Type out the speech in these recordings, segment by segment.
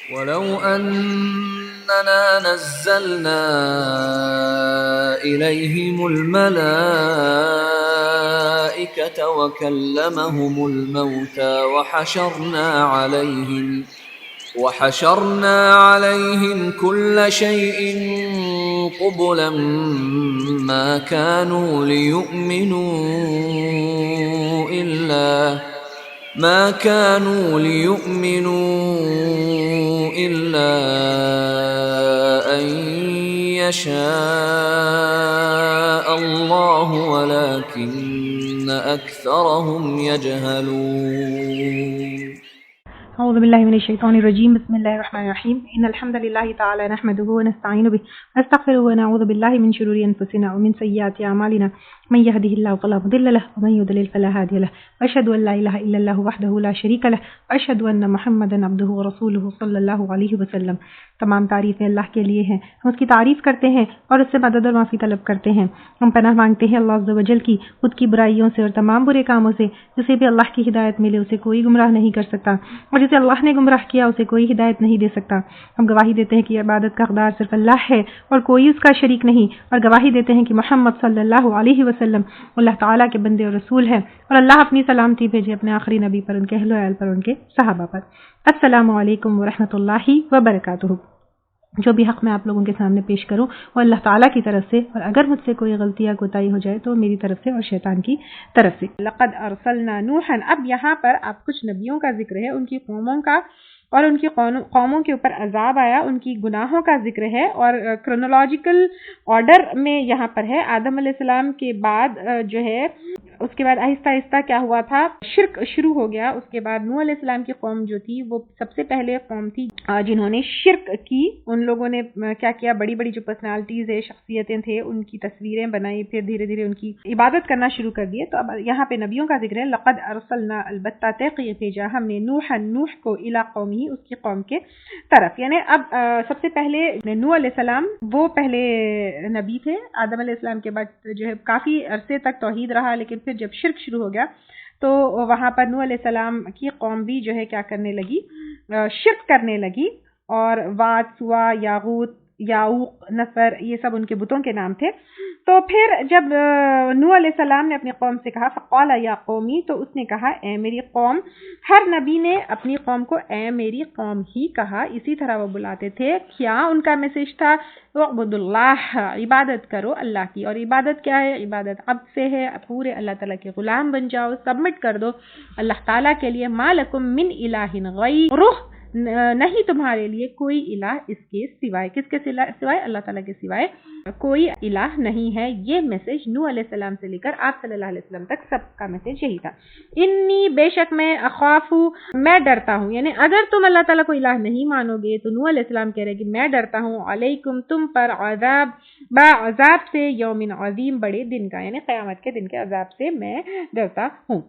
ولو أننا نزلنا إليهم الملائكة وكلمهم الموتى وحشرنا عليهم كل شيء قبلا ما كانوا ليؤمنوا إلا أن يشاء الله ولكن أكثرهم يجهلون. أعوذ بالله من الشيطان الرجيم. بسم الله الرحمن الرحيم. إن الحمد لله تعالى نحمده ونستعين به ونستغفره ونعوذ بالله من شرور أنفسنا ومن سيئات أعمالنا من يهده الله فلا مضل له ومن يضلل فلا هادي له وأشهد أن لا إله إلا الله وحده لا شريك له وأشهد أن محمدا عبده ورسوله صلی اللہ علیہ وسلم. تمام تعریفیں اللہ کے لیے ہیں. ہم اس کی تعریف کرتے ہیں اور اس سے مدد اور معافی طلب کرتے ہیں. ہم پناہ مانگتے ہیں اللہ عز و جل کی خود کی برائیوں سے اور تمام برے کاموں سے. جسے بھی اللہ کی ہدایت ملے اسے کوئی گمراہ نہیں کر سکتا اور جسے اللہ نے گمراہ کیا اسے کوئی ہدایت نہیں دے سکتا. ہم گواہی دیتے ہیں کہ عبادت کا حقدار صرف اللہ ہے اور کوئی اس کا شریک نہیں، اور گواہی دیتے ہیں کہ محمد صلی اللہ علیہ وسلم اللہ تعالیٰ کے بندے اور رسول ہیں، اور اللہ اپنی سلامتی بھیجے اپنے آخری نبی پر، ان کے اہل و عیال پر، ان کے صحابہ پر. السلام علیکم ورحمۃ اللہ وبرکاتہ. جو بھی حق میں آپ لوگوں کے سامنے پیش کروں وہ اللہ تعالیٰ کی طرف سے، اور اگر مجھ سے کوئی غلطی یا کوتاہی ہو جائے تو میری طرف سے اور شیطان کی طرف سے. لقد ارسلنا نوحا. اب یہاں پر آپ کچھ نبیوں کا ذکر ہے، ان کی قوموں کا، اور ان کی قوموں کے اوپر عذاب آیا، ان کی گناہوں کا ذکر ہے، اور کرونولوجیکل آرڈر میں یہاں پر ہے. آدم علیہ السلام کے بعد جو ہے اس کے بعد آہستہ آہستہ کیا ہوا تھا، شرک شروع ہو گیا. اس کے بعد نوح علیہ السلام کی قوم جو تھی وہ سب سے پہلے قوم تھی جنہوں نے شرک کی. ان لوگوں نے کیا کیا، بڑی بڑی جو پرسنالٹیز ہے، شخصیتیں تھے، ان کی تصویریں بنائی، پھر دھیرے دھیرے ان کی عبادت کرنا شروع کر دیے. تو اب یہاں پہ نبیوں کا ذکر ہے. لقد ارسلنا، البتہ تحقیق بھیجا ہم نے، نوح کو الی قومی، اس کی قوم کے طرف. یعنی اب سب سے پہلے نوح علیہ السلام وہ پہلے نبی تھے. آدم علیہ السلام کے بعد جو ہے کافی عرصے تک توحید رہا، لیکن پھر جب شرک شروع ہو گیا تو وہاں پر نوح علیہ السلام کی قوم بھی جو ہے کیا کرنے لگی، شرک کرنے لگی. اور واد، سوا، یاغوت، یاوق، نصر، یہ سب ان کے بتوں کے نام تھے. تو پھر جب نوح علیہ السلام نے اپنی قوم سے کہا فقال یا قومی، تو اس نے کہا اے میری قوم. ہر نبی نے اپنی قوم کو اے میری قوم ہی کہا، اسی طرح وہ بلاتے تھے. کیا ان کا میسج تھا؟ اعبد اللہ، عبادت کرو اللہ کی. اور عبادت کیا ہے؟ عبادت عبد سے ہے. پورے اللہ تعالیٰ کے غلام بن جاؤ، سبمٹ کر دو اللہ تعالیٰ کے لیے. ما لکم من الہ غیرہ، نہیں تمہارے لیے کوئی الہ اس کے سوائے. کس کے سوائے؟ اللہ تعالیٰ کے سوائے کوئی الہ نہیں ہے. یہ میسج نوح علیہ السلام سے لے کر آپ صلی اللہ علیہ وسلم تک سب کا میسج یہی تھا. انی، بے شک میں، اخاف، میں ڈرتا ہوں. یعنی اگر تم اللہ تعالیٰ کو الہ نہیں مانو گے تو نوح علیہ السلام کہہ رہے کہ میں ڈرتا ہوں علیکم، تم پر، عذاب سے، یوم عظیم، بڑے دن کا، یعنی قیامت کے دن کے عذاب سے میں ڈرتا ہوں.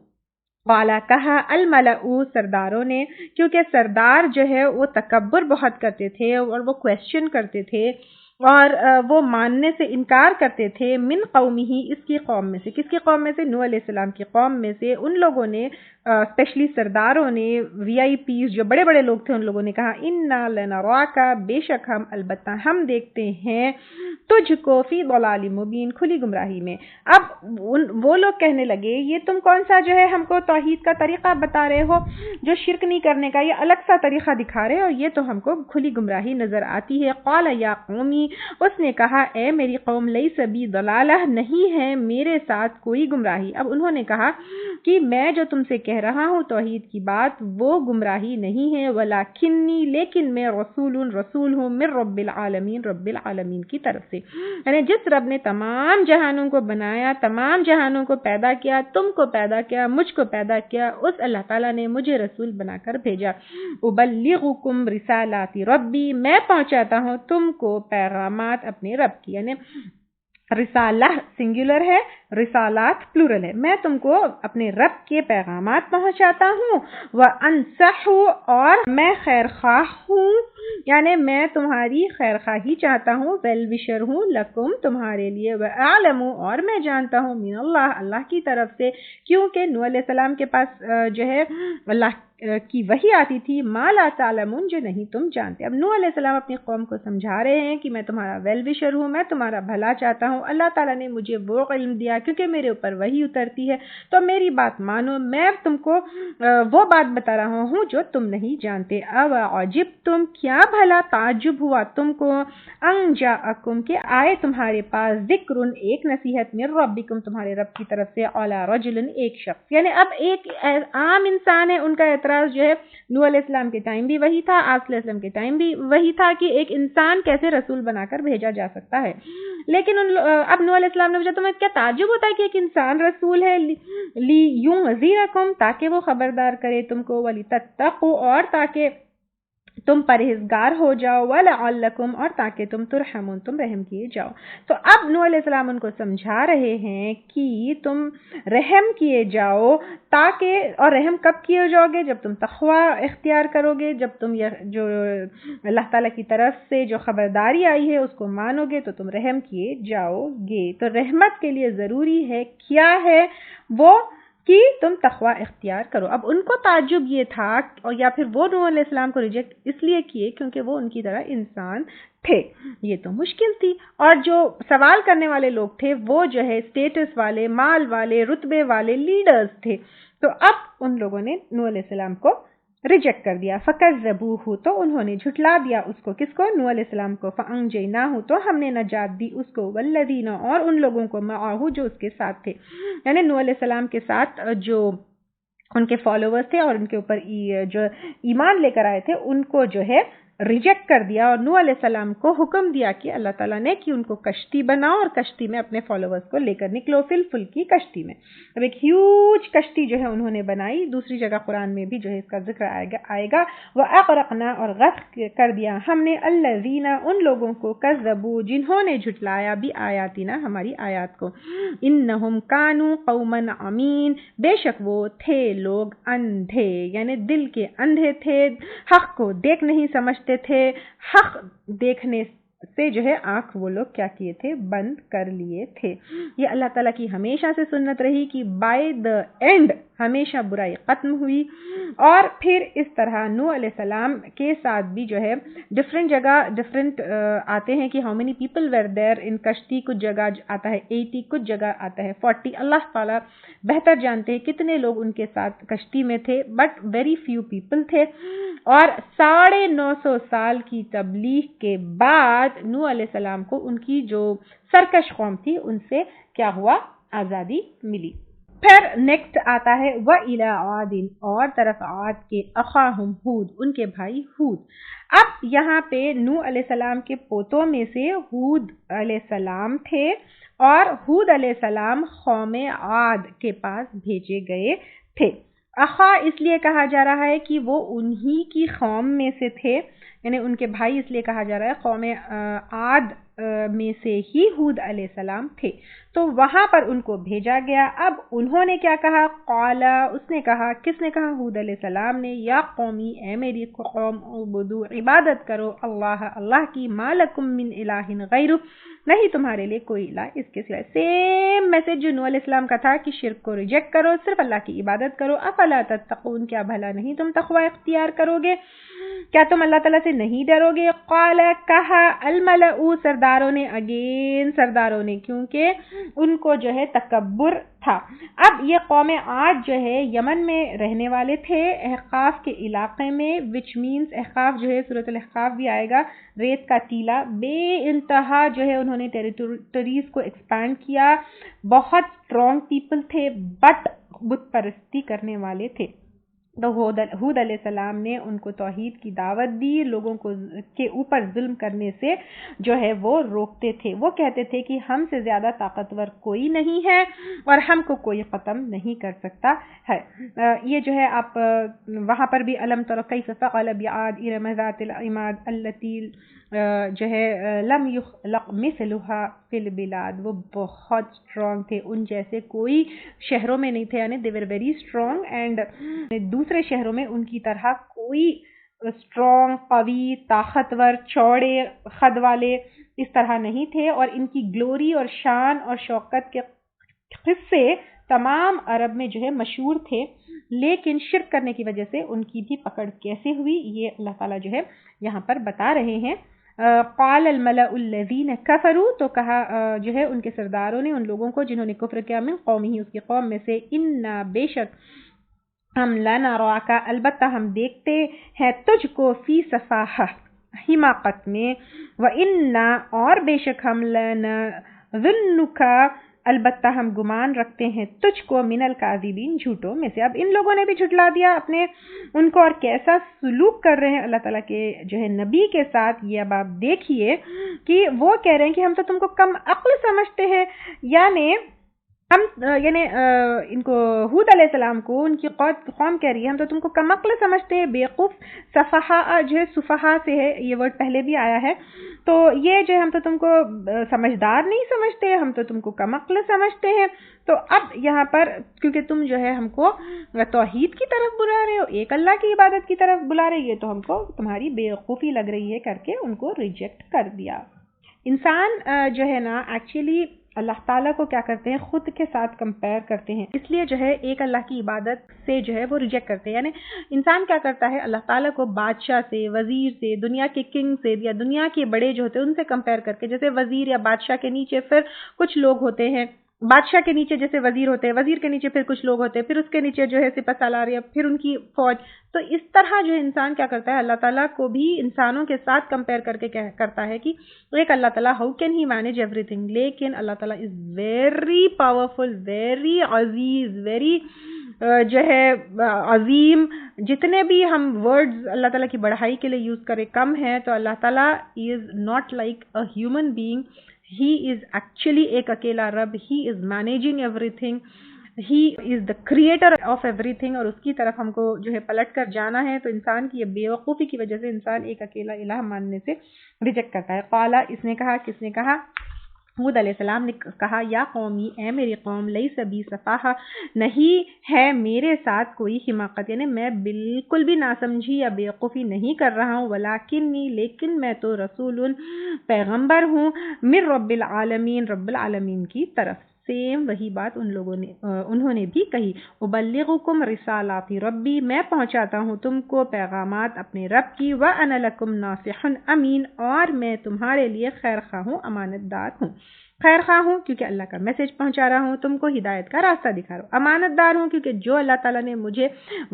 قالا، کہا، الملأ، سرداروں نے، کیونکہ سردار جو ہے وہ تکبر بہت کرتے تھے اور وہ کویسچن کرتے تھے اور وہ ماننے سے انکار کرتے تھے. من قومہ، اس کی قوم میں سے. کس کی قوم میں سے؟ نوح علیہ السلام کی قوم میں سے. ان لوگوں نے اسپیشلی سرداروں نے، وی آئی پیز جو بڑے بڑے لوگ تھے، ان لوگوں نے کہا انا لنراک، بے شک ہم، البتہ ہم دیکھتے ہیں تجھ کو، فی ضلال مبین، کھلی گمراہی میں. اب وہ لوگ کہنے لگے یہ تم کون سا جو ہے ہم کو توحید کا طریقہ بتا رہے ہو، جو شرک نہیں کرنے کا، یہ الگ سا طریقہ دکھا رہے ہو، یہ تو ہم کو کھلی گمراہی نظر آتی ہے. قال یا قومی، اس نے کہا اے میری قوم، لیس بی ضلالہ، نہیں ہے میرے ساتھ کوئی گمراہی. اب انہوں نے کہا کہ میں جو تم سے کہہ رہا ہوں توحید کی بات، وہ گمراہی نہیں ہے. ولکنی، لیکن میں، رسول ہوں، من رب العالمین، رب العالمین کی طرف سے. یعنی جس رب نے تمام جہانوں کو بنایا، تمام جہانوں کو پیدا کیا، تم کو پیدا کیا، مجھ کو پیدا کیا، اس اللہ تعالیٰ نے مجھے رسول بنا کر بھیجا. ابلغکم رسالات ربی، میں پہنچاتا ہوں تم کو پیغامات اپنے رب کی. یعنی رسالہ سنگولر ہے، رسالات پلورل ہے. میں تم کو اپنے رب کے پیغامات پہنچاتا ہوں. وَأَنصَحُ، اور میں خیر خواہ ہوں، یعنی میں تمہاری خیر خواہی چاہتا ہوں، ویل وشر ہوں، لکم، تمہارے لیے. وَأَعْلَمُ، اور میں جانتا ہوں، من اللہ، اللہ کی طرف سے، کیونکہ نوح علیہ السلام کے پاس جو ہے اللہ کی وحی آتی تھی ما لا تعلمون جو نہیں تم جانتے. اب نوح علیہ السلام اپنی قوم کو سمجھا رہے ہیں کہ میں تمہارا ویل وشر ہوں, میں تمہارا بھلا چاہتا ہوں, اللہ تعالیٰ نے مجھے وہ علم دیا کیونکہ میرے اوپر وحی اترتی ہے, تو میری بات مانو, میں تم کو وہ بات بتا رہا ہوں جو تم نہیں جانتے. اب عجب تم, کیا بھلا تعجب ہوا تم کو, ان جاءکم کہ آئے تمہارے پاس ذکر ایک نصیحت من ربکم تمہارے رب کی طرف سے, علی رجل ایک شخص. یعنی اب ایک عام انسان ہے, ان کا اعتراض جو ہے نوح علیہ السلام کے ٹائم بھی وہی تھا, آصف علیہ السلام کے ٹائم بھی وہی تھا کہ ایک انسان کیسے رسول بنا کر بھیجا جا سکتا ہے. لیکن اب نوح علیہ السلام نے پوچھا تمہیں کیا تعجب ہوتا ہے کہ ایک انسان رسول ہے, لی یوں وزیرکم تاکہ وہ خبردار کرے تم کو, ولی تتقوا اور تاکہ تم پرہیزگار ہو جاؤ, ولعلکم اور تاکہ تم ترحمون تم رحم کیے جاؤ. تو اب نوح علیہ السلام ان کو سمجھا رہے ہیں کہ تم رحم کیے جاؤ, تاکہ, اور رحم کب کیے جاؤ گے, جب تم تقوی اختیار کرو گے, جب تم جو اللہ تعالیٰ کی طرف سے جو خبرداری آئی ہے اس کو مانو گے تو تم رحم کیے جاؤ گے. تو رحمت کے لیے ضروری ہے کیا ہے وہ کہ تم تقوی اختیار کرو. اب ان کو تعجب یہ تھا, اور یا پھر وہ نوح علیہ السلام کو ریجیکٹ اس لیے کیے کیونکہ وہ ان کی طرح انسان تھے. یہ تو مشکل تھی, اور جو سوال کرنے والے لوگ تھے وہ جو ہے اسٹیٹس والے, مال والے, رتبے والے لیڈرز تھے. تو اب ان لوگوں نے نوح علیہ السلام کو ریجیکٹ کر دیا. فکذبوہ تو انہوں نے جھٹلا دیا اس کو, کس کو, نوح علیہ السلام کو. فانجیناہ تو ہم نے نجات دی اس کو, والذین اور ان لوگوں کو, معاہ جو اس کے ساتھ تھے, یعنی نوح علیہ السلام کے ساتھ جو ان کے فالوورز تھے اور ان کے اوپر جو ایمان لے کر آئے تھے ان کو جو ہے ریجیکٹ کر دیا. اور نوح علیہ السلام کو حکم دیا کہ اللہ تعالیٰ نے کہ ان کو کشتی بناؤ اور کشتی میں اپنے فالوورز کو لے کر نکلو, فل کی کشتی میں. اب ایک ہیوج کشتی جو ہے انہوں نے بنائی. دوسری جگہ قرآن میں بھی جو ہے اس کا ذکر آئے گا. وَأَغْرَقْنَا اور غرق کر دیا ہم نے, الَّذِينَ ان لوگوں کو, كَذَّبُوا جنہوں نے جھٹلایا, بِآيَاتِنَا ہماری آیات کو. إِنَّهُمْ كَانُوا قَوْمًا عَمِينَ بے شک وہ تھے لوگ اندھے, یعنی دل کے اندھے تھے, حق کو دیکھ نہیں سمجھتے تھے, حق دیکھنے سے جو ہے آنکھ وہ لوگ کیا کیے تھے, بند کر لیے تھے. یہ اللہ تعالیٰ کی ہمیشہ سے سنت رہی کہ بائی دا اینڈ ہمیشہ برائی ختم ہوئی. اور پھر اس طرح نوح علیہ السلام کے ساتھ بھی جو ہے ڈفرینٹ جگہ ڈفرینٹ آتے ہیں کہ ہاؤ مینی پیپل ویر دیر ان کشتی. کچھ جگہ آتا ہے 80, کچھ جگہ آتا ہے 40. اللہ تعالیٰ بہتر جانتے ہیں کتنے لوگ ان کے ساتھ کشتی میں تھے, بٹ ویری فیو پیپل تھے. اور 950 سال کی تبلیغ کے بعد نوح علیہ السلام کو ان کی جو سرکش قوم تھی ان سے کیا ہوا, آزادی ملی. پھر نیکسٹ آتا ہے وَإِلَىٰ عَادٍ اور طرف عاد کے, أَخَاهُمْ ہود ان کے بھائی ہود. اب یہاں پہ نوح علیہ السلام کے پوتوں میں سے ہود علیہ السلام تھے, اور ہود علیہ السلام قوم عاد کے پاس بھیجے گئے تھے. اخا اس لیے کہا جا رہا ہے کہ وہ انہی کی قوم میں سے تھے, یعنی ان کے بھائی اس لیے کہا جا رہا ہے قوم عاد میں سے ہی ہود علیہ السلام تھے. تو وہاں پر ان کو بھیجا گیا. اب انہوں نے کیا کہا, قالا اس نے کہا, کس نے کہا, ہود علیہ السلام نے, یا قومی اے میری قوم, عبدو عبادت کرو, اللہ کی, ما لکم من الہ غیرہ نہیں تمہارے لیے کوئی الہ اس کے سوائے. سیم میسج جو نوح علیہ السلام کا تھا کہ شرک کو ریجیکٹ کرو, صرف اللہ کی عبادت کرو. افلا تتقون کیا بھلا نہیں تم تقوی اختیار کرو گے, کیا تم اللہ تعالیٰ سے نہیں ڈرو گے. قال کہا, الملأ سرداروں نے, اگین سرداروں نے, کیونکہ ان کو جو ہے تکبر تھا. اب یہ قوم عاد جو ہے یمن میں رہنے والے تھے, احقاف کے علاقے میں, وچ مینس احقاف جو ہے سورۃ الاحقاف بھی آئے گا, ریت کا ٹیلا, بے انتہا جو ہے انہوں نے ٹیریٹوریز کو ایکسپینڈ کیا. بہت اسٹرانگ پیپل تھے, بٹ بت پرستی کرنے والے تھے. تو ہود علیہ السلام نے ان کو توحید کی دعوت دی, لوگوں کو کے اوپر ظلم کرنے سے جو ہے وہ روکتے تھے. وہ کہتے تھے کہ ہم سے زیادہ طاقتور کوئی نہیں ہے اور ہم کو کوئی ختم نہیں کر سکتا ہے. یہ جو ہے آپ وہاں پر بھی علم تر کیف فعل بعاد ارم ذات العماد التي جو ہے لم یخلق مثلها فی البلاد, وہ بہت اسٹرانگ تھے, ان جیسے کوئی شہروں میں نہیں تھے, یعنی they were very strong, and دوسرے شہروں میں ان کی طرح کوئی اسٹرانگ, قوی, طاقتور, چوڑے خد والے اس طرح نہیں تھے. اور ان کی گلوری اور شان اور شوکت کے قصے تمام عرب میں جو ہے مشہور تھے، لیکن شرک کرنے کی وجہ سے ان کی بھی پکڑ کیسے ہوئی یہ اللہ تعالیٰ جو ہے یہاں پر بتا رہے ہیں۔ قال الملأ الذین کفروا، تو کہا جو ہے ان کے سرداروں نے ان لوگوں کو جنہوں نے کفر کیا، من قومہ، اس کی قوم میں سے، انا بے شک ہم لنراک، البتہ ہم دیکھتے ہیں تجھ کو، فی سفاہہ، حماقت میں، وَإِنَّا، اور بے شک ہم، لنظنک، البتہ ہم گمان رکھتے ہیں تجھ کو، من الکاذبین، جھوٹوں میں سے۔ اب ان لوگوں نے بھی جھٹلا دیا اپنے ان کو، اور کیسا سلوک کر رہے ہیں اللہ تعالیٰ کے جو ہے نبی کے ساتھ، یہ اب آپ دیکھیے کہ وہ کہہ رہے ہیں کہ ہم تو تم کو کم عقل سمجھتے ہیں، یعنی ان کو ہود علیہ السلام کو ان کی قوم کہہ رہی ہے ہم تو تم کو کم عقل سمجھتے ہیں، بیوقوف۔ صفحہ جو ہے صفحہ سے ہے، یہ ورڈ پہلے بھی آیا ہے، تو یہ جو ہے ہم تو تم کو سمجھدار نہیں سمجھتے، ہم تو تم کو کم عقل سمجھتے ہیں۔ تو اب یہاں پر کیونکہ تم جو ہے ہم کو توحید کی طرف بلا رہے ہو، ایک اللہ کی عبادت کی طرف بلا رہے، یہ تو ہم کو تمہاری بیوقوفی لگ رہی ہے کر کے ان کو ریجیکٹ کر دیا۔ انسان جو ہے نا ایکچولی اللہ تعالیٰ کو کیا کرتے ہیں، خود کے ساتھ کمپیئر کرتے ہیں، اس لیے جو ہے ایک اللہ کی عبادت سے جو ہے وہ ریجیکٹ کرتے ہیں۔ یعنی انسان کیا کرتا ہے، اللہ تعالیٰ کو بادشاہ سے، وزیر سے، دنیا کے کنگ سے، یا دنیا کے بڑے جو ہوتے ہیں ان سے کمپیئر کر کے، جیسے وزیر یا بادشاہ کے نیچے پھر کچھ لوگ ہوتے ہیں، بادشاہ کے نیچے جیسے وزیر ہوتے ہیں، وزیر کے نیچے پھر کچھ لوگ ہوتے ہیں، پھر اس کے نیچے جو ہے سپہ سالار یا پھر ان کی فوج۔ تو اس طرح جو انسان کیا کرتا ہے، اللہ تعالیٰ کو بھی انسانوں کے ساتھ کمپیئر کر کے کرتا ہے کہ ایک اللہ تعالیٰ how can he manage every thing, لیکن اللہ تعالیٰ is very powerful, very Aziz, very جو ہے عظیم۔ جتنے بھی ہم ورڈز اللہ تعالیٰ کی بڑائی کے لیے یوز کریں کم ہیں، تو اللہ تعالیٰ is not like a human being, he is actually ایک اکیلا رب، he is managing everything, he is the creator of everything, اور اس کی طرف ہم کو جو ہے پلٹ کر جانا ہے۔ تو انسان کی یہ بے وقوفی کی وجہ سے انسان ایک اکیلا الہ ماننے سے ریجیکٹ کرتا ہے۔ قالا، اس نے کہا، کس نے کہا، ہود علیہ السلام نے کہا، یا قومی، اے میری قوم، لیس بی سفاہہ، نہیں ہے میرے ساتھ کوئی حماقت، یعنی میں بالکل بھی ناسمجھی یا بیوقوفی نہیں کر رہا ہوں، ولیکنی، لیکن میں تو رسول، پیغمبر ہوں، من رب العالمین، رب العالمین کی طرف۔ سیم وہی بات انہوں نے بھی کہی، ابلغکم رسالات ربی، میں پہنچاتا ہوں تم کو پیغامات اپنے رب کی، وانا لکم ناصح امین، اور میں تمہارے لیے خیر خواہ ہوں، امانت دار ہوں۔ خیر خواہ ہوں کیونکہ اللہ کا میسج پہنچا رہا ہوں، تم کو ہدایت کا راستہ دکھا رہا ہوں۔ امانت دار ہوں کیونکہ جو اللہ تعالیٰ نے مجھے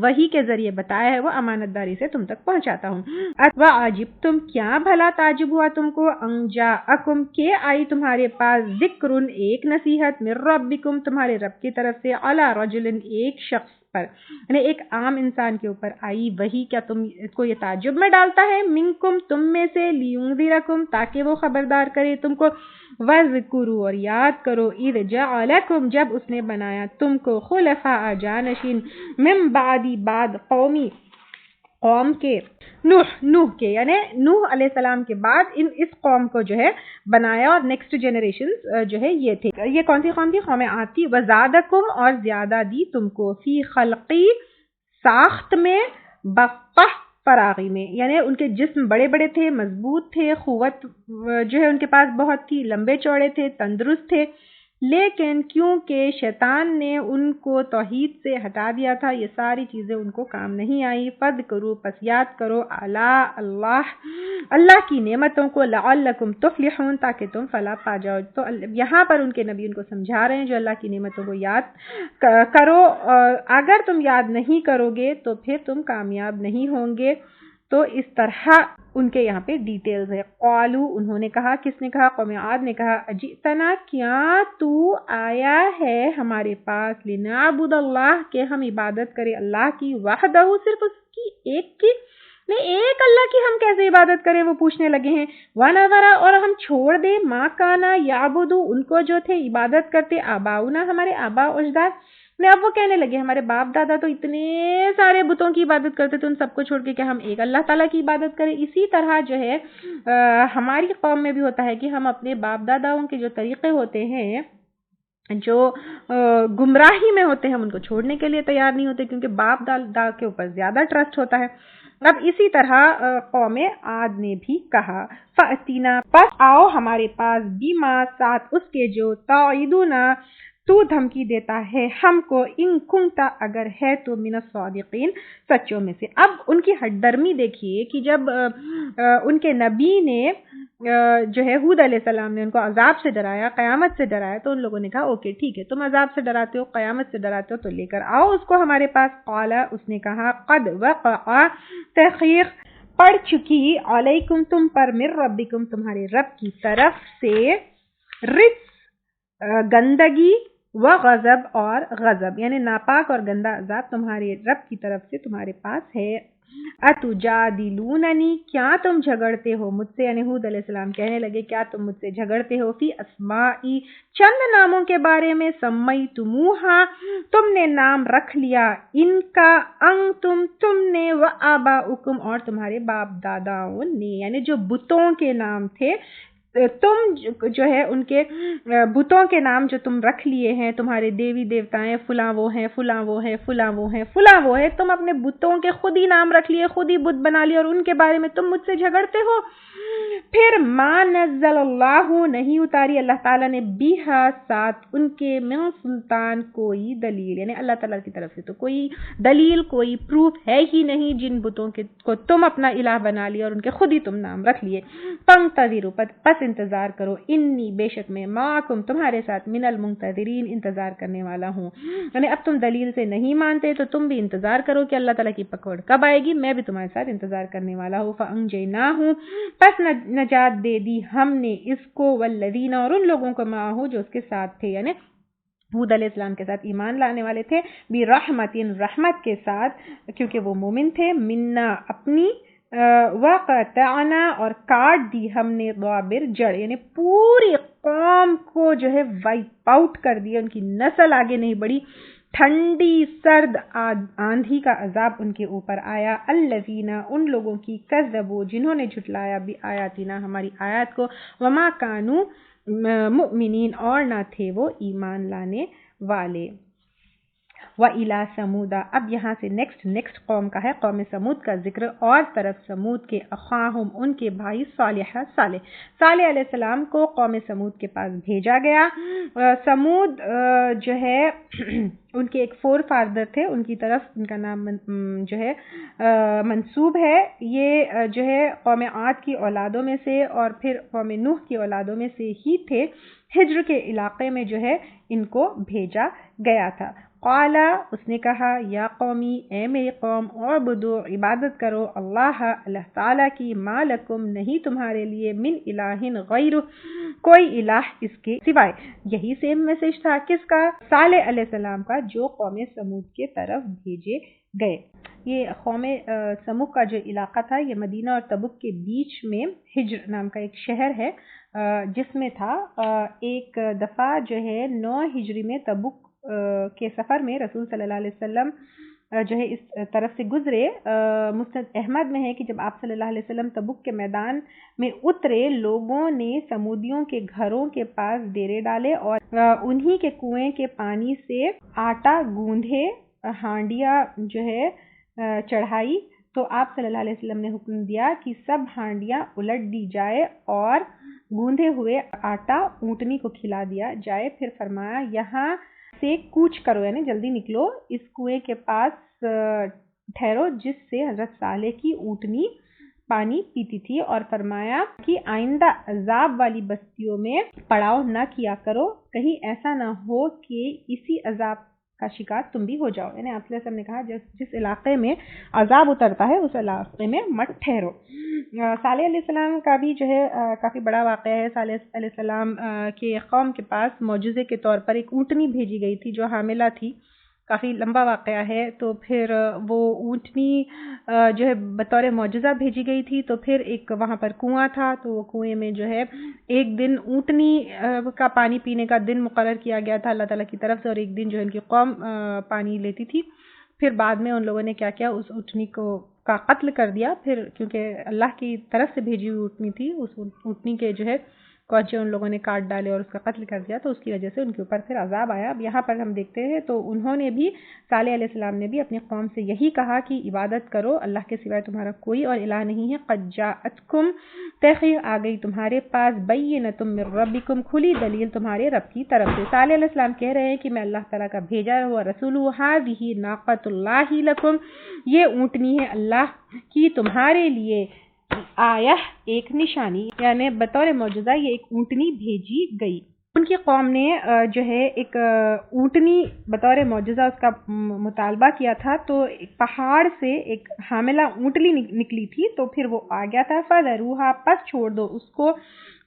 وحی کے ذریعے بتایا ہے وہ امانت داری سے تم تک پہنچاتا ہوں۔ وَعَجِبْتُمْ، کیا بھلا تعجب ہوا تم کو، ان جاءکم، کہ آئی تمہارے پاس، ذکر، ایک نصیحت، من ربکم، تمہارے رب کی طرف سے، علی رجل، ایک شخص پر، یعنی ایک عام انسان کے اوپر آئی وہی، کیا تم اس کو یہ تعجب میں ڈالتا ہے، منکم، تم میں سے، لیونذرکم، تاکہ وہ خبردار کرے تم کو، وذکروا، اور یاد کرو، اذ جعلکم، جب اس نے بنایا تم کو، خلفاء، جانشین، من بعدی، بعد، قوم کے، نوح کے، یعنی نوح علیہ السلام کے بعد اس قوم کو جو ہے بنایا، اور نیکسٹ جنریشن جو ہے یہ تھے۔ یہ کون سی قوم تھی؟ قوم عاد تھی۔ وزادکم، اور زیادہ دی تم کو، فی خلقی، ساخت میں، بسطہ، فراغی میں، یعنی ان کے جسم بڑے بڑے تھے، مضبوط تھے، قوت جو ہے ان کے پاس بہت تھی، لمبے چوڑے تھے، تندرست تھے، لیکن کیونکہ شیطان نے ان کو توحید سے ہٹا دیا تھا، یہ ساری چیزیں ان کو کام نہیں آئی۔ فذکروا، پس یاد کرو، اللہ کی نعمتوں کو، لعلکم تفلحون، تاکہ تم فلاح پا جاؤ۔ تو یہاں پر ان کے نبی ان کو سمجھا رہے ہیں جو اللہ کی نعمتوں کو یاد کرو، اگر تم یاد نہیں کرو گے تو پھر تم کامیاب نہیں ہوں گے۔ تو اس طرح ان کے یہاں پہ ڈیٹیلز ہے۔ قالو، انہوں نے کہا، کس نے کہا؟ قوم عاد نے کہا، اجئتنا، کیا تو آیا ہے ہمارے پاس، لنعبد اللہ، کہ ہم عبادت کریں اللہ کی، وحدہ، صرف اس کی ایک کی، نہیں ایک اللہ کی ہم کیسے عبادت کریں، وہ پوچھنے لگے ہیں۔ وَنَذَرَ، اور ہم چھوڑ دیں، مَا كَانَ يَعْبُدُ، ان کو جو تھے عبادت کرتے، آباؤنا، ہمارے آبا اجداد نے۔ اب وہ کہنے لگے ہمارے باپ دادا تو اتنے سارے بتوں کی عبادت کرتے تھے، ان سب کو چھوڑ کے کہ ہم ایک اللہ تعالیٰ کی عبادت کریں۔ اسی طرح جو ہے ہماری قوم میں بھی ہوتا ہے کہ ہم اپنے باپ داداؤں کے جو طریقے ہوتے ہیں، جو گمراہی میں ہوتے ہیں، ہم ان کو چھوڑنے کے لیے تیار نہیں ہوتے، کیونکہ باپ دادا کے اوپر زیادہ ٹرسٹ ہوتا ہے۔ اب اسی طرح قوم عاد نے بھی کہا، فَأْتِنَا، پس آؤ ہمارے پاس، بیما، ساتھ اس کے، جو تعیدنا، تو دھمکی دیتا ہے ہم کو ان کنتا اگر ہے تو من الصادقین سچوں میں سے. اب ان کی ہٹ درمی دیکھیے کہ جب ان کے نبی نے جو ہے ہود علیہ السلام نے ان کو عذاب سے ڈرایا، قیامت سے ڈرایا، تو ان لوگوں نے کہا اوکے ٹھیک ہے، تم عذاب سے ڈراتے ہو، قیامت سے ڈراتے ہو، تو لے کر آؤ اس کو ہمارے پاس. قال اس نے کہا قد وقع تحقیق پڑ چکی علیکم تم پر من ربکم تمہارے رب کی طرف سے رجس گندگی و غضب اور غضب یعنی ناپاک اور گندا عذاب تمہارے رب کی طرف سے تمہارے پاس ہے. اتجادلوننی کیا تم جھگڑتے ہو مجھ سے، یعنی ہود علیہ السلام کہنے لگے کیا تم مجھ سے جھگڑتے ہو، فی اسمائی چند ناموں کے بارے میں، سمیتموہا تم نے نام رکھ لیا ان کا، انتم تم نے، و آباؤکم اور تمہارے باپ داداؤں نے، یعنی جو بتوں کے نام تھے تم جو ہے ان کے بتوں کے نام جو تم رکھ لیے ہیں، تمہارے دیوی دیوتائیں فلاں وہ ہیں، فلاں وہ ہیں، فلاں وہ ہیں، فلاں وہ ہے، تم اپنے بتوں کے خود ہی نام رکھ لیے، خود ہی بت بنا لیے اور ان کے بارے میں تم مجھ سے جھگڑتے ہو. پھر ما نزل اللہ نہیں اتاری اللہ تعالیٰ نے بیہا ساتھ ان کے من سلطان کوئی دلیل، یعنی اللہ تعالیٰ کی طرف سے تو کوئی دلیل کوئی پروف ہے ہی نہیں جن بتوں کو تم اپنا الہ بنا لیا اور ان کے خود ہی تم نام رکھ لیے. فانتظروا پس انتظار کرو، انی بے شک میں معکم تمہارے ساتھ من المنتظرین انتظار کرنے والا ہوں. یعنی اب تم دلیل سے نہیں مانتے تو تم بھی انتظار کرو کہ اللہ تعالیٰ کی پکڑ کب آئے گی، میں بھی تمہارے ساتھ انتظار کرنے والا ہوں. فانجیناہ پس نجات دے دی ہم نے اس کو، والذین اور ان لوگوں کو معاہو جو اس کے ساتھ تھے، یعنی ہود علیہ السلام کے ساتھ ایمان لانے والے تھے، برحمتین رحمت کے ساتھ کیونکہ وہ مومن تھے، منا اپنی، وقطعنا اور کاٹ دی ہم نے دابر جڑ، یعنی پوری قوم کو جو ہے وائپ آؤٹ کر دیا، ان کی نسل آگے نہیں بڑھی. ٹھنڈی سرد آندھی کا عذاب ان کے اوپر آیا. الذین ان لوگوں کی کذبوا جنہوں نے جھٹلایا بآیاتنا ہماری آیات کو، وما کانوا مؤمنین اور نہ تھے وہ ایمان لانے والے. وَإِلَى ثَمُودَ اب یہاں سے نیکسٹ قوم کا ہے، قوم سمود کا ذکر، اور طرف سمود کے اخاہم ان کے بھائی صالح علیہ السلام کو قوم سمود کے پاس بھیجا گیا. سمود جو ہے ان کے ایک فور فادر تھے، ان کی طرف ان کا نام جو ہے منسوب ہے. یہ جو ہے قوم عاد کی اولادوں میں سے اور پھر قوم نوح کی اولادوں میں سے ہی تھے. ہجر کے علاقے میں جو ہے ان کو بھیجا گیا تھا. قال اس نے کہا یا قومی اے میری قوم، اعبدوا عبادت کرو اللہ تعالیٰ کی، ما لکم نہیں تمہارے لیے، من الہ غیر کوئی الہ اس کے سوائے. یہی سیم میسج تھا کس کا؟ صالح علیہ السلام کا، جو قوم سمود کے طرف بھیجے گئے. یہ قوم سمود کا جو علاقہ تھا یہ مدینہ اور تبوک کے بیچ میں ہجر نام کا ایک شہر ہے جس میں تھا. ایک دفعہ جو ہے 9 ہجری میں تبوک کے سفر میں رسول صلی اللہ علیہ وسلم جو ہے اس طرف سے گزرے. مسند احمد میں ہے کہ جب آپ صلی اللہ علیہ وسلم تبوک کے میدان میں اترے، لوگوں نے سمودیوں کے گھروں کے پاس ڈیرے ڈالے اور انہی کے کنویں کے پانی سے آٹا گوندھے، ہانڈیاں جو ہے چڑھائی. تو آپ صلی اللہ علیہ وسلم نے حکم دیا کہ سب ہانڈیاں الٹ دی جائے اور گوندھے ہوئے آٹا اونٹنی کو کھلا دیا جائے. پھر فرمایا یہاں سے کوچ کرو، یعنی جلدی نکلو، اس کنویں کے پاس ٹھہرو جس سے حضرت صالح کی اونٹنی پانی پیتی تھی. اور فرمایا کہ آئندہ عذاب والی بستیوں میں پڑاؤ نہ کیا کرو، کہیں ایسا نہ ہو کہ اسی عذاب کا شکار تم بھی ہو جاؤ. یعنی آپ صلی اللہ علیہ وسلم نے کہا جس علاقے میں عذاب اترتا ہے اس علاقے میں مت ٹھہرو. صالح علیہ السلام کا بھی جو ہے کافی بڑا واقعہ ہے. صالح علیہ السلام کے قوم کے پاس معجزے کے طور پر ایک اونٹنی بھیجی گئی تھی جو حاملہ تھی. کافی لمبا واقعہ ہے. تو پھر وہ اونٹنی جو ہے بطور معجزہ بھیجی گئی تھی. تو پھر ایک وہاں پر کنواں تھا، تو وہ کنویں میں جو ہے ایک دن اونٹنی کا پانی پینے کا دن مقرر کیا گیا تھا اللہ تعالیٰ کی طرف سے، اور ایک دن جو ان کی قوم پانی لیتی تھی. پھر بعد میں ان لوگوں نے کیا کیا، اس اونٹنی کا قتل کر دیا. پھر کیونکہ اللہ کی طرف سے بھیجی ہوئی اونٹنی تھی، اس اونٹنی کے جو ہے کونچے ان لوگوں نے کاٹ ڈالے اور اس کا قتل کر دیا، تو اس کی وجہ سے ان کے اوپر پھر عذاب آیا۔ اب یہاں پر ہم دیکھتے ہیں تو انہوں نے بھی، صالح علیہ السلام نے بھی اپنی قوم سے یہی کہا کہ عبادت کرو، اللہ کے سوائے تمہارا کوئی اور الہ نہیں ہے۔ قد جاءتکم، تحقیق آ گئی تمہارے پاس، بینۃ من ربکم، کھلی دلیل تمہارے رب کی طرف سے۔ صالح علیہ السلام کہہ رہے ہیں کہ میں اللہ تعالیٰ کا بھیجا ہوا رسول ہوں۔ ھذہ ناقۃ اللہ لکم، یہ اونٹنی ہے اللہ کی تمہارے لیے، آیہ ایک نشانی، یعنی بطور معجزہ یہ ایک اونٹنی بھیجی گئی۔ ان کی قوم نے جو ہے ایک اونٹنی بطور معجزہ اس کا مطالبہ کیا تھا، تو پہاڑ سے ایک حاملہ اونٹنی نکلی تھی، تو پھر وہ آ گیا تھا۔ فذروھا، پس چھوڑ دو اس کو،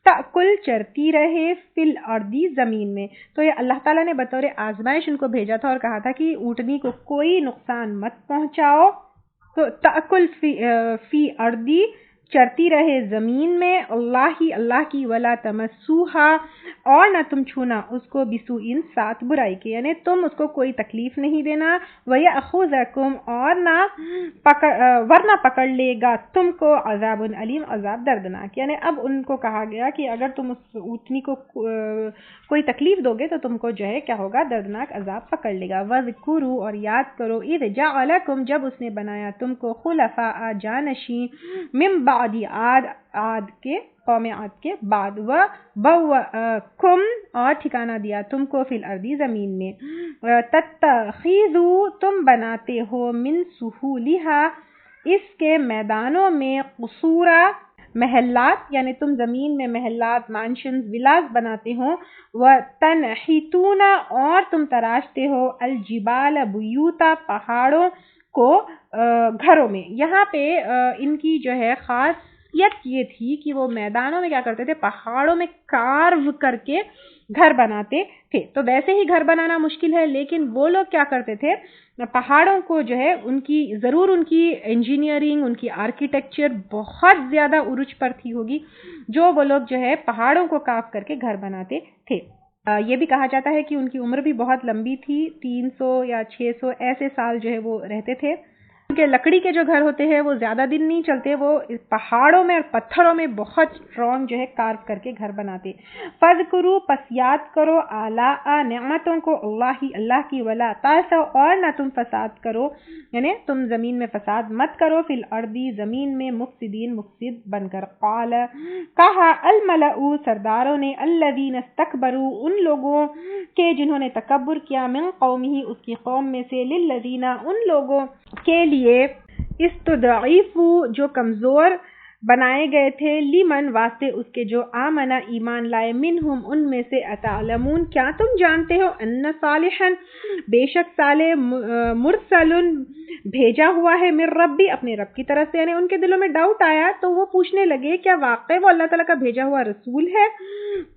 تأکل چرتی رہے، فی الارض زمین میں۔ تو یہ اللہ تعالیٰ نے بطور آزمائش ان کو بھیجا تھا اور کہا تھا کہ اونٹنی کو کوئی نقصان مت پہنچاؤ، تو تأکل فی ارضی، چرتی رہے زمین میں، اللہ کی، ولا تمسوہا، اور نہ تم چھونا اس کو، بسوء، ساتھ برائی کے، یعنی تم اس کو کوئی تکلیف نہیں دینا، ویأخذکم، اور نہ ورنہ پکڑ لے گا تم کو، عذاب علیم، عذاب دردناک۔ یعنی اب ان کو کہا گیا کہ اگر تم اس اونٹنی کو کوئی تکلیف دو گے تو تم کو جو ہے کیا ہوگا، دردناک عذاب پکڑ لے گا۔ وَذْكُرُوا، اور یاد کرو، اذ جعلکم، جب اس نے بنایا تم کو، خلفاء، جانشین، من بعد عاد کے، قوم عاد کے بعد، وَبَوَّأَکُم، اور ٹھکانہ دیا تم کو، فی الارض زمین میں، تتخذوا، تم بناتے ہو، من سہولہا، اس کے میدانوں میں، قصورا، محلات، یعنی تم زمین میں محلات، مانشنز، ولاز بناتے ہو، وَتَنْحِتُونَ، اور تم تراشتے ہو، الجبال بیوتا، پہاڑوں کو گھروں میں۔ یہاں پہ ان کی جو ہے خاصیت یہ تھی کہ وہ میدانوں میں کیا کرتے تھے، پہاڑوں میں کارو کر کے گھر بناتے تھے۔ تو ویسے ہی گھر بنانا مشکل ہے، لیکن وہ لوگ کیا کرتے تھے، پہاڑوں کو جو ہے ان کی انجینئرنگ، ان کی آرکیٹیکچر بہت زیادہ عروج پر تھی ہوگی، جو وہ لوگ جو ہے پہاڑوں کو کاف کر کے گھر بناتے تھے۔ یہ بھی کہا جاتا ہے کہ ان کی عمر بھی بہت لمبی تھی، 300 یا 600 ایسے سال جو ہے وہ رہتے تھے۔ کیونکہ لکڑی کے جو گھر ہوتے ہیں وہ زیادہ دن نہیں چلتے، وہ پہاڑوں میں اور پتھروں میں بہت اسٹرانگ جو ہے کارو کر کے گھر بناتے۔ فَاذْكُرُوا، پس یاد کرو، آلاء، نعمتوں کو، اللہ کی، ولا تعثوا، اور نہ تم فساد کرو، یعنی تم زمین میں فساد مت کرو، فی الارض زمین میں، مفسدین، مفسد بن کر۔ قال، کہا، الملأ، سرداروں نے، الذین استکبروا، ان لوگوں کے جنہوں نے تکبر کیا، من قومہ، اس کی قوم میں سے، للذین، ان لوگوں کے لیے، استضعفوا، جو کمزور بنائے گئے تھے، لمن، واسطے اس کے جو آمنا، ایمان لائے، منہم، ان میں سے، اتعلمون، کیا تم جانتے ہو، ان صالحا، بے شک صالح، مرسل، بھیجا ہوا ہے، من ربی، اپنے رب کی طرف سے، یعنی ان کے دلوں میں ڈاؤٹ آیا تو وہ پوچھنے لگے کیا واقعی وہ اللہ تعالیٰ کا بھیجا ہوا رسول ہے۔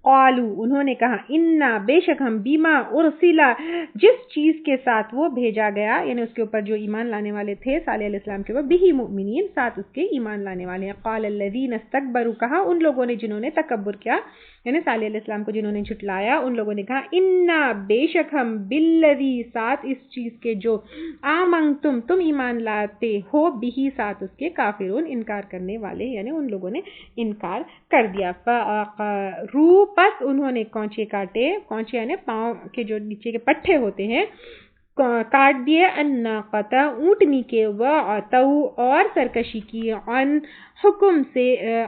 قالوا، انہوں نے کہا، انا، بے شک ہم، بیما ارسلا، جس چیز کے ساتھ وہ بھیجا گیا، یعنی اس کے اوپر جو ایمان لانے والے تھے صالح علیہ السلام کے اوپر، بہی مؤمنین، ساتھ اس کے ایمان لانے والے ہیں۔ قال الذین استکبروا، کہا ان لوگوں نے جنہوں نے تکبر کیا، یعنی صالح علیہ السلام کو جنہوں نے جھٹلایا، ان لوگوں نے کہا، انا، بے شک ہم، بالذی، ساتھ اس چیز کے جو، آمنتم، تم ایمان لاتے ہو، بہی، ساتھ اس کے، کافرون، انکار کرنے والے، یعنی ان لوگوں نے انکار کر دیا۔ فعقروا، پس انہوں نے کونچے کاٹے، کونچے یعنی پاؤں کے جو نیچے کے پٹھے ہوتے ہیں، کاٹ دیے، الناقۃ، اونٹنی کے، وعتوا، اور سرکشی کی، عن، حکم سے،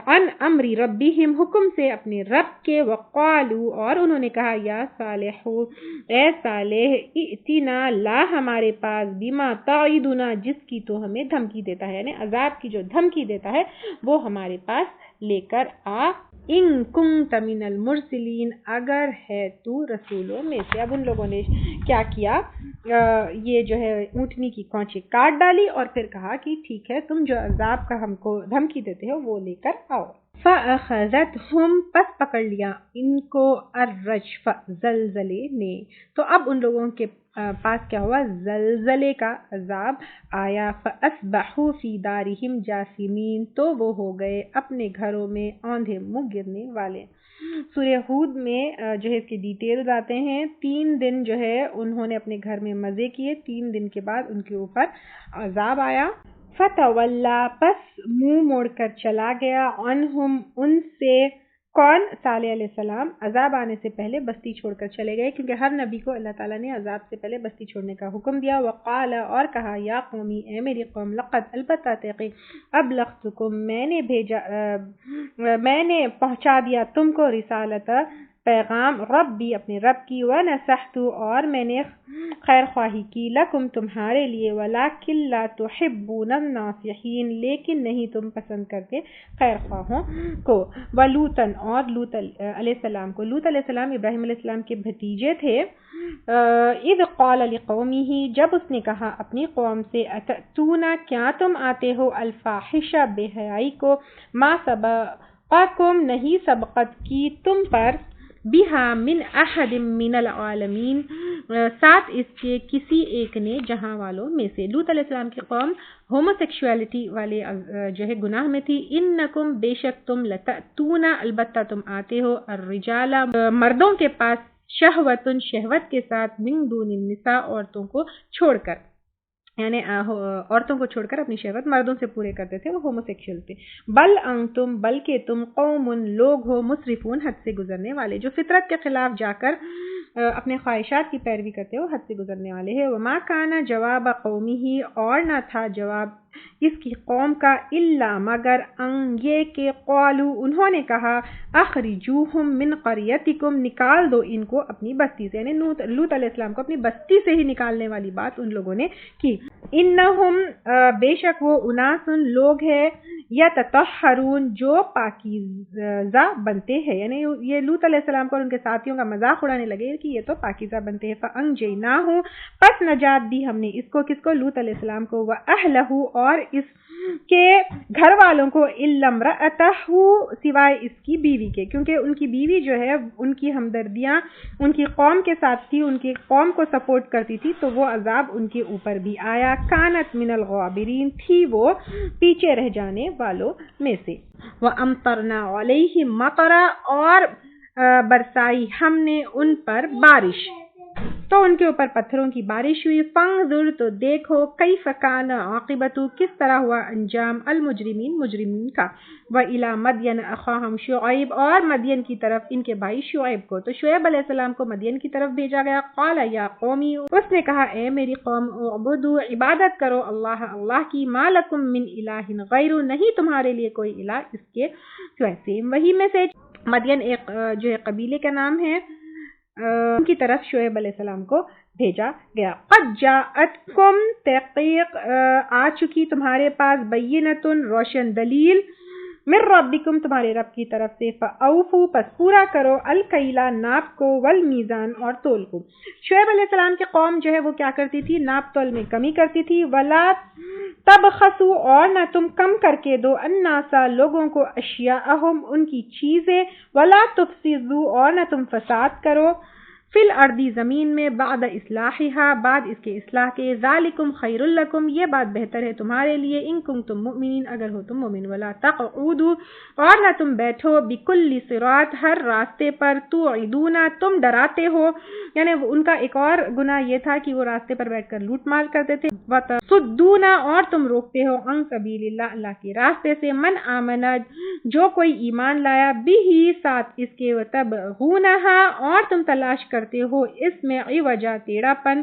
عن امر ربہم، حکم سے اپنے رب کے، وقالوا، اور انہوں نے کہا، یا صالح، اے صالح، ائتنا، لا ہمارے پاس، بما تعدنا، جس کی تو ہمیں دھمکی دیتا ہے، یعنی عذاب کی جو دھمکی دیتا ہے وہ ہمارے پاس لے کر آ، ان کنت من المرسلین، اگر ہے تو رسولوں میں سے۔ اب ان لوگوں نے کیا کیا، یہ جو ہے اونٹنی کی کونچی کاٹ ڈالی اور پھر کہا کہ ٹھیک ہے، تم جو عذاب کا ہم کو دھمکی دیتے ہو وہ لے کر آؤ۔ فَأَخَذَتْهُمْ، پس پکڑ لیا ان کو، الرجفہ، زلزلے نے۔ تو اب ان لوگوں کے پاس کیا ہوا، زلزلے کا عذاب آیا۔ فَأَصْبَحُوا فِي دَارِهِمْ جَاثِمِينَ، تو وہ ہو گئے اپنے گھروں میں آندھے منہ گرنے والے۔ سورہ ہود میں جو ہے اس کے ڈیٹیلز آتے ہیں۔ 3 دن جو ہے انہوں نے اپنے گھر میں مزے کیے، 3 دن کے بعد ان کے اوپر عذاب آیا۔ فتولا، پس منہ موڑ کر چلا گیا، عنہم، ان سے، کون؟ صالح علیہ السلام عذاب آنے سے پہلے بستی چھوڑ کر چلے گئے، کیونکہ ہر نبی کو اللہ تعالیٰ نے عذاب سے پہلے بستی چھوڑنے کا حکم دیا۔ وقال اور کہا، یا قومی اے میری قوم، لقد البتہ تحقیق ابلغتکم میں نے پہنچا دیا تم کو رسالت پیغام ربی اپنے رب کی، ونصحت اور میں نے خیر خواہی کی، لکم تمہارے لیے، ولکن لا تحبون الناصحین لیکن نہیں تم پسند کرتے خیر خواہوں کو۔ ولوطن اور لوط علیہ السلام کو، لوط علیہ السلام ابراہیم علیہ السلام کے بھتیجے تھے۔ اذ قال لقومہ جب اس نے کہا اپنی قوم سے، اتأتون کیا تم آتے ہو، الفاحشہ بے حیائی کو، ما سبقکم نہیں سبقت کی تم پر، بہا من احد من العالمین ساتھ اس کے کسی ایک نے جہاں والوں میں سے۔ لوط علیہ السلام کی قوم ہومو سیکشولیٹی والے جو ہے گناہ میں تھی۔ انکم بے شک تم، لتأتون البتہ تم آتے ہو، الرجال مردوں کے پاس، شہوتن شہوت کے ساتھ، من دون النساء عورتوں کو چھوڑ کر، یعنی عورتوں کو چھوڑ کر اپنی شہوت مردوں سے پورے کرتے تھے، وہ ہومو سیکشل تھے۔ بل انتم بلکہ تم، قوم لوگ ہو، مسرفون حد سے گزرنے والے، جو فطرت کے خلاف جا کر اپنے خواہشات کی پیروی کرتے ہو، حد سے گزرنے والے ہیں۔ وما کان جواب قومہ اور نہ تھا جواب اس کی قوم کا، الا مگر ان یہ کہ قالو انہوں نے کہا، اخرجوہم من قریتکم نکال دو ان کو اپنی بستی سے، یعنی لوط علیہ السلام کو اپنی بستی سے ہی نکالنے والی بات ان لوگوں نے کی۔ انہم بے شک وہ، اناس لوگ ہیں، یتطہرون جو پاکیزہ بنتے ہیں، یعنی یہ لوط علیہ السلام کو اور ان کے ساتھیوں کا مذاق اڑانے لگے کہ یہ تو پاکیزہ بنتے ہیں۔ فانجیناہ پس نجات دی ہم نے اس کو، کس کو؟ لوط علیہ السلام کو، واہلہ اور اس کے گھر والوں کو، الا امرأتہ سوائے اس کی بیوی کے، کیونکہ ان کی بیوی جو ہے ان کی ہمدردیاں ان کی قوم کے ساتھ تھی، ان کی قوم کو سپورٹ کرتی تھی، تو وہ عذاب ان کے اوپر بھی آیا۔ کانت من الغابرین تھی وہ پیچھے رہ جانے والوں میں سے۔ وامطرنا علیہم مطرا اور برسائی ہم نے ان پر بارش، تو ان کے اوپر پتھروں کی بارش ہوئی۔ فانظر تو دیکھو، کیف کان عاقبت کس طرح ہوا انجام، المجرمین مجرمین کا۔ وإلی مدین اخاہم شعیب اور مدین کی طرف ان کے بھائی شعیب کو، تو شعیب علیہ السلام کو مدین کی طرف بھیجا گیا۔ قال یا قومی اس نے کہا اے میری قوم، اعبدوا عبادت کرو اللہ کی، ما لکم من الہ غیر نہیں تمہارے لیے کوئی الہ اس کے سوائے۔ وہی میں سے مدین ایک جو ہے قبیلے کا نام ہے، ان کی طرف شعیب علیہ السلام کو بھیجا گیا۔ قد جاءتکم تحقیق آ چکی تمہارے پاس، بینۃ روشن دلیل، من ربکم تمہارے رب کی طرف سے، فاوفوا پس پورا کرو، الکیلا ناپ کو، والمیزان اور تول کو۔ شعیب علیہ السلام کی قوم جو ہے وہ کیا کرتی تھی؟ ناپ تول میں کمی کرتی تھی۔ ولا تبخسوا اور نہ تم کم کر کے دو، الناس لوگوں کو، اشیاءہم ان کی چیزیں، ولا تفسدوا اور نہ تم فساد کرو، فی الارض زمین میں، بعد اصلاحها بعد اس کے اصلاح کے، ذالکم خیر لکم یہ بات بہتر ہے تمہارے لیے، ان کنتم مؤمنین اگر ہو تم مومن۔ ولا تقعدوا اور نہ تم بیٹھو، بکل صراط ہر راستے پر، توعدون تم ڈراتے ہو، یعنی ان کا ایک اور گناہ یہ تھا کہ وہ راستے پر بیٹھ کر لوٹ مار کرتے تھے۔ وتصدون اور تم روکتے ہو، عن سبیل اللہ اللہ کے راستے سے، من آمن جو کوئی ایمان لایا، بھی ساتھ اس کے، وتبغونہا اور تم تلاش کرتے ہو اس میں، عوجا ٹیڑھا پن،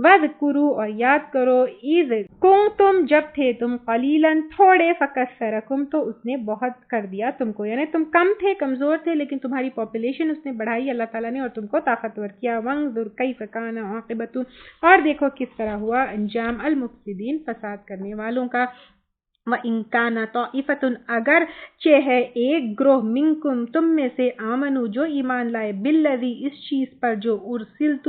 وذکروا اور یاد کرو، اذ کنتم جب تھے تم، قلیلاً تھوڑے، فکثرکم تو اس نے بہت کر دیا تم کو، یعنی تم کم تھے، کمزور تھے، لیکن تمہاری پاپولیشن اس نے بڑھائی اللہ تعالیٰ نے اور تم کو طاقتور کیا۔ وانظر کیف کان عاقبۃ اور دیکھو کس طرح ہوا انجام، المفسدین فساد کرنے والوں کا۔ وَإِن كَانَ طَائِفَةٌ اگر چہ ہے ایک گروہ، منکم تم میں سے، آمنو جو ایمان لائے، بالذی اس چیز پر جو ارسلت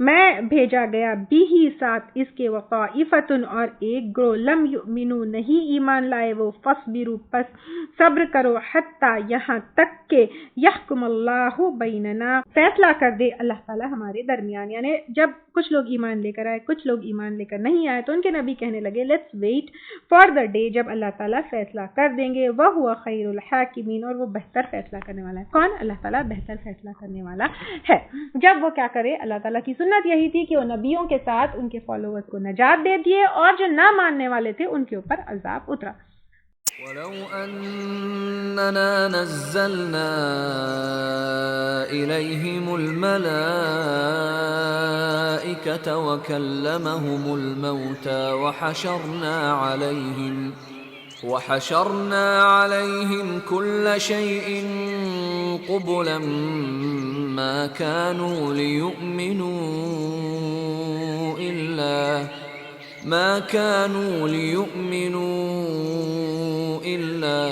میں بھیجا گیا، بھی ساتھ اس کے، وطائفتن اور ایک گروہ، لم یؤمنو نہیں ایمان لائے وہ، فاصبروا پس صبر کرو، حتی یہاں تک کہ یحکم اللہ بیننا فیصلہ کر دے اللہ تعالی ہمارے درمیان، یعنی جب کچھ لوگ ایمان لے کر آئے، کچھ لوگ ایمان لے کر نہیں آئے، تو ان کے نبی کہنے لگے let's wait for the day جب اللہ تعالیٰ فیصلہ کر دیں گے، وَهُوَ خَيْرُ الْحَاكِمِينَ اور وہ بہتر فیصلہ کرنے والا ہے۔ کون؟ اللہ تعالیٰ بہتر فیصلہ کرنے والا ہے۔ جب وہ کیا کرے، اللہ تعالیٰ کی سنت یہی تھی کہ وہ نبیوں کے ساتھ ان کے فالوورز کو نجات دے دیے، اور جو نہ ماننے والے تھے ان کے اوپر عذاب اترا۔ ولو أننا نزلنا إليهم الملائكة وكلمهم الموتى وحشرنا عليهم كل شيء قبلا ما كانوا ليؤمنوا إلا